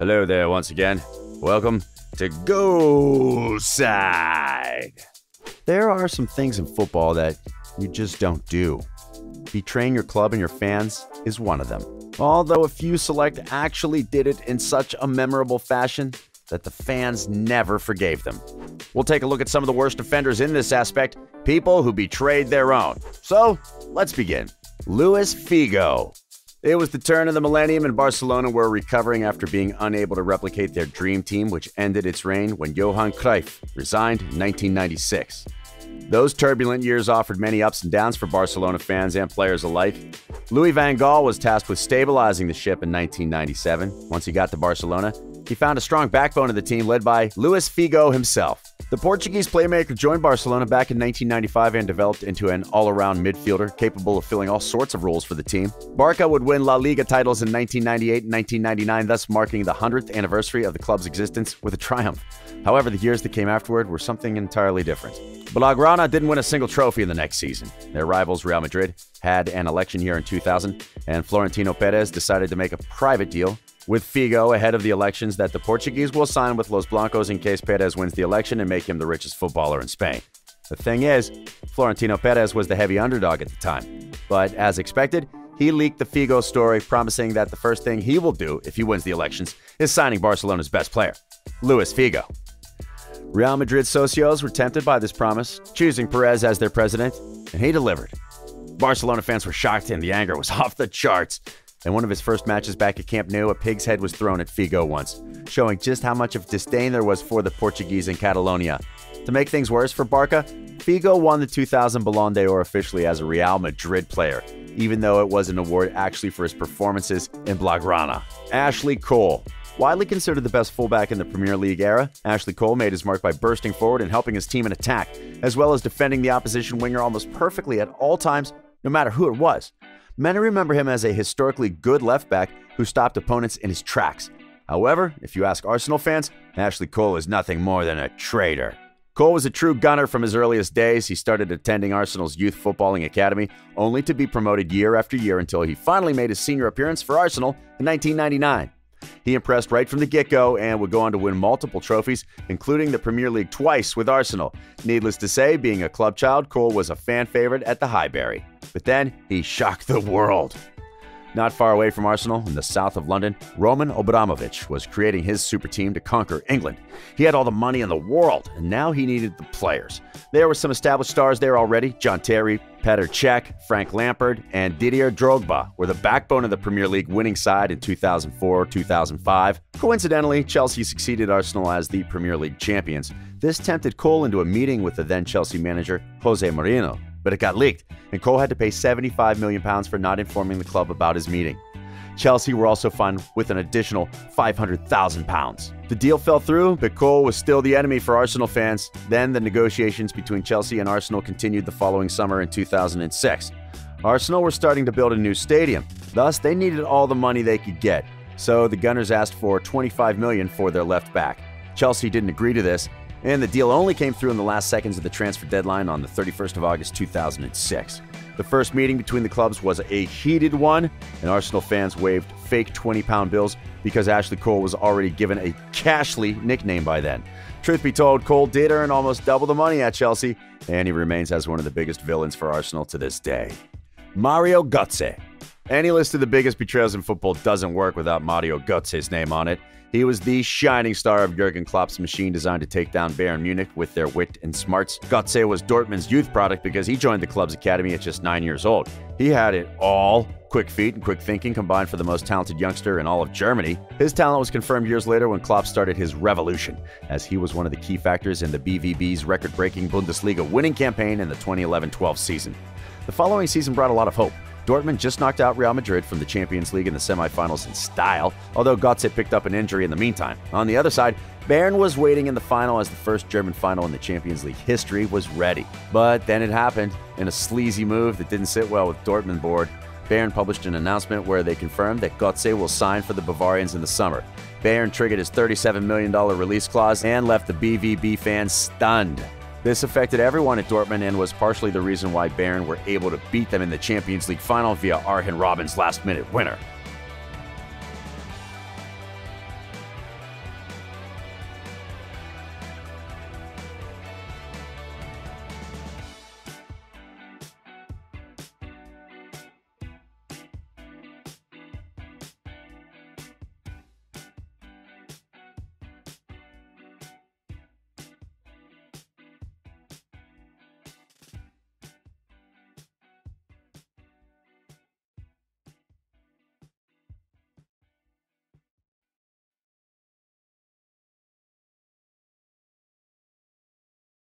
Hello there once again. Welcome to Goalside. There are some things in football that you just don't do. Betraying your club and your fans is one of them. Although a few select actually did it in such a memorable fashion that the fans never forgave them. We'll take a look at some of the worst offenders in this aspect, people who betrayed their own. So, let's begin. Luis Figo. It was the turn of the millennium and Barcelona were recovering after being unable to replicate their dream team, which ended its reign when Johan Cruyff resigned in 1996. Those turbulent years offered many ups and downs for Barcelona fans and players alike. Louis van Gaal was tasked with stabilizing the ship in 1997. Once he got to Barcelona, he found a strong backbone of the team led by Luis Figo himself. The Portuguese playmaker joined Barcelona back in 1995 and developed into an all-around midfielder capable of filling all sorts of roles for the team. Barca would win La Liga titles in 1998 and 1999, thus marking the 100th anniversary of the club's existence with a triumph. However, the years that came afterward were something entirely different. Blaugrana didn't win a single trophy in the next season. Their rivals Real Madrid had an election year in 2000, and Florentino Perez decided to make a private deal with Figo ahead of the elections that the Portuguese will sign with Los Blancos in case Perez wins the election and make him the richest footballer in Spain. The thing is, Florentino Perez was the heavy underdog at the time. But as expected, he leaked the Figo story, promising that the first thing he will do if he wins the elections is signing Barcelona's best player, Luis Figo. Real Madrid socios were tempted by this promise, choosing Perez as their president, and he delivered. Barcelona fans were shocked and the anger was off the charts. In one of his first matches back at Camp Nou, a pig's head was thrown at Figo once, showing just how much of disdain there was for the Portuguese in Catalonia. To make things worse for Barca, Figo won the 2000 Ballon d'Or officially as a Real Madrid player, even though it was an award actually for his performances in Blaugrana. Ashley Cole. Widely considered the best fullback in the Premier League era, Ashley Cole made his mark by bursting forward and helping his team in attack, as well as defending the opposition winger almost perfectly at all times, no matter who it was. Many remember him as a historically good left back who stopped opponents in his tracks. However, if you ask Arsenal fans, Ashley Cole is nothing more than a traitor. Cole was a true gunner from his earliest days. He started attending Arsenal's youth footballing academy, only to be promoted year after year until he finally made his senior appearance for Arsenal in 1999. He impressed right from the get-go and would go on to win multiple trophies, including the Premier League twice with Arsenal. Needless to say, being a club child, Cole was a fan favorite at the Highbury. But then, he shocked the world. Not far away from Arsenal, in the south of London, Roman Abramovich was creating his super team to conquer England. He had all the money in the world, and now he needed the players. There were some established stars there already. John Terry, Petr Cech, Frank Lampard, and Didier Drogba were the backbone of the Premier League winning side in 2004-2005. Coincidentally, Chelsea succeeded Arsenal as the Premier League champions. This tempted Cole into a meeting with the then Chelsea manager, Jose Mourinho. But it got leaked, and Cole had to pay £75 million for not informing the club about his meeting. Chelsea were also fined with an additional £500,000. The deal fell through, but Cole was still the enemy for Arsenal fans. Then the negotiations between Chelsea and Arsenal continued the following summer in 2006. Arsenal were starting to build a new stadium, thus they needed all the money they could get. So the Gunners asked for $25 million for their left back. Chelsea didn't agree to this, and the deal only came through in the last seconds of the transfer deadline on the 31st of August 2006. The first meeting between the clubs was a heated one, and Arsenal fans waved fake £20 bills because Ashley Cole was already given a Cashly nickname by then. Truth be told, Cole did earn almost double the money at Chelsea, and he remains as one of the biggest villains for Arsenal to this day. Mario Götze. Any list of the biggest betrayals in football doesn't work without Mario Götze's name on it. He was the shining star of Jurgen Klopp's machine designed to take down Bayern Munich with their wit and smarts. Götze was Dortmund's youth product because he joined the club's academy at just 9 years old. He had it all. Quick feet and quick thinking combined for the most talented youngster in all of Germany. His talent was confirmed years later when Klopp started his revolution, as he was one of the key factors in the BVB's record-breaking Bundesliga winning campaign in the 2011-12 season. The following season brought a lot of hope. Dortmund just knocked out Real Madrid from the Champions League in the semifinals in style, although Götze picked up an injury in the meantime. On the other side, Bayern was waiting in the final as the first German final in the Champions League history was ready. But then it happened. In a sleazy move that didn't sit well with Dortmund board, Bayern published an announcement where they confirmed that Götze will sign for the Bavarians in the summer. Bayern triggered his $37 million release clause and left the BVB fans stunned. This affected everyone at Dortmund and was partially the reason why Bayern were able to beat them in the Champions League final via Arjen Robben's last-minute winner.